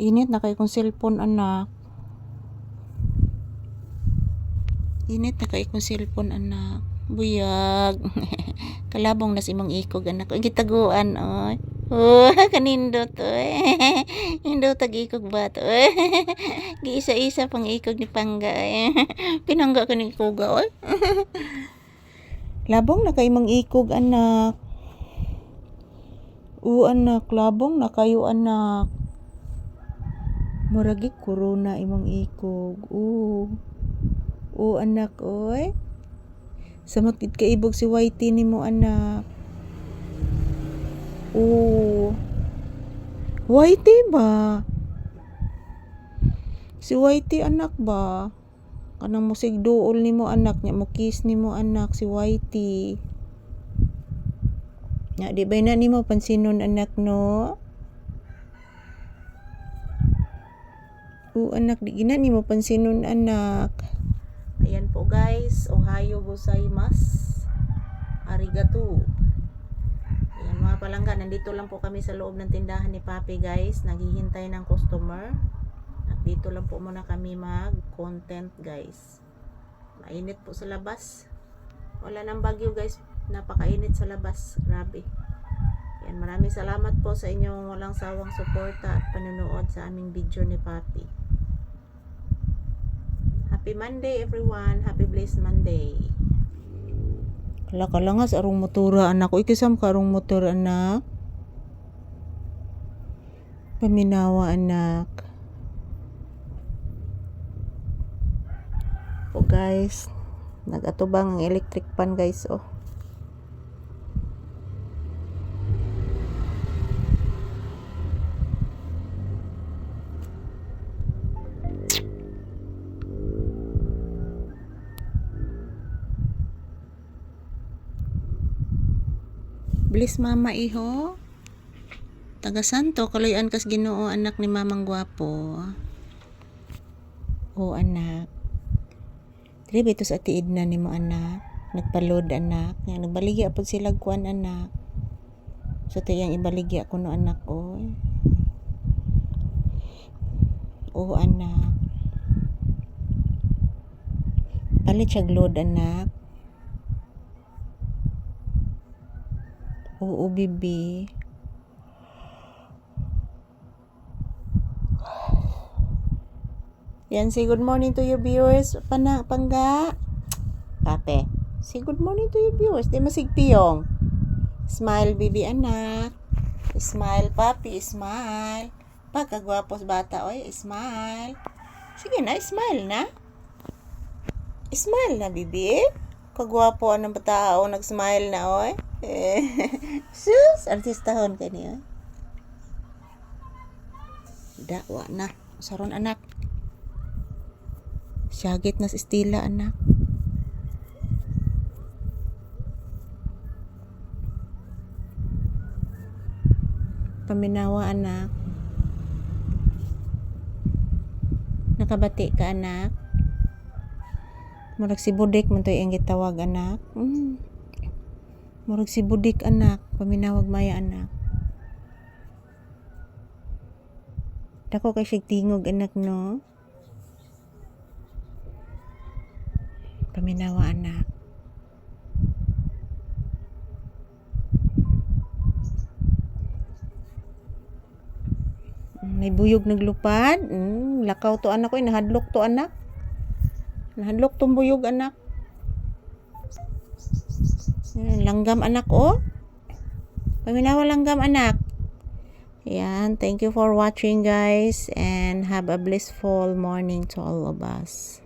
Init na kay kong cellphone, anak. Init na kay kong cellphone, anak. Buyag. Kalabong na si mong ikog, anak. Ang gitaguan, oy. Oh, kanindot, oy. Indot tag ikog ba to, oy. Giisa-isa pang ikog ni Pangga, oy. Pinangga ka ni ikuga, oy. Labong na kay mong ikog, anak. Anak, labong na kayo, anak. Muragik corona imong ikog. Anak, oy. Samot gid kaibog si Whitey nimo, anak. Whitey ba? Si Whitey, anak ba? Kanang musig duol nimo, anak nya mo kiss nimo, anak, si Whitey. Nya di ba na nimo pansinon, anak, no? Anak, di gina nimo pansinon, anak. Ayan po, guys. Ohayo gozaimasu. Arigato. Ayan, mga palangga, nandito lang po kami sa loob ng tindahan ni Papi, guys. Naghihintay ng customer. At dito lang po muna kami mag-content, guys. Mainit po sa labas. Wala nang bagyo, guys. Napakainit sa labas. Grabe. Ayan, maraming salamat po sa inyong walang sawang suporta at panonood sa aming video ni Papi. Happy Monday, everyone. Happy blessed Monday. Kala nga sa arong motora, anak. Ikisam ka arong motor, anak. Paminawa, anak. Guys, nagatubang ang electric pan, guys, Bless mama, iho. Taga Santo, kalayan kas Ginoo, anak ni mamang gwapo. Anak. Dili bito sa tiid na nimo, anak. Nagpalod, anak. Nga nagbaligya pod sila kuan, anak. So tayang ibaligya ko no, anak, oy. Anak. Palit siya load, anak. Bibi. Yan, say good morning to your viewers. Pangga. Pape. Say good morning to your viewers. Di masigpiyong. Smile, bibi, anak. Smile, papi. Smile. Pagkagwapos bata, oy. Smile. Sige na, smile na. Smile na, bibi. Kagwapo ang batao. Nag-smile na, oy. Sus, artistahon ka niya. Dawa na. Saron, anak. Syagit na si Stila, anak. Paminawa, anak. Nakabati ka, anak. Murag si Budik man to yung gitawag, anak. Murag si Budik, anak. Paminawag maya, anak. Dako kay siya tingog, anak, no? Paminawa, anak. May buyog naglupad. Lakaw to, anak ko. Nahadlok to, anak. Nahadlok tong buyog, anak. Langgam, anak, Paminawa, langgam, anak. Yan. Thank you for watching, guys. And have a blissful morning to all of us.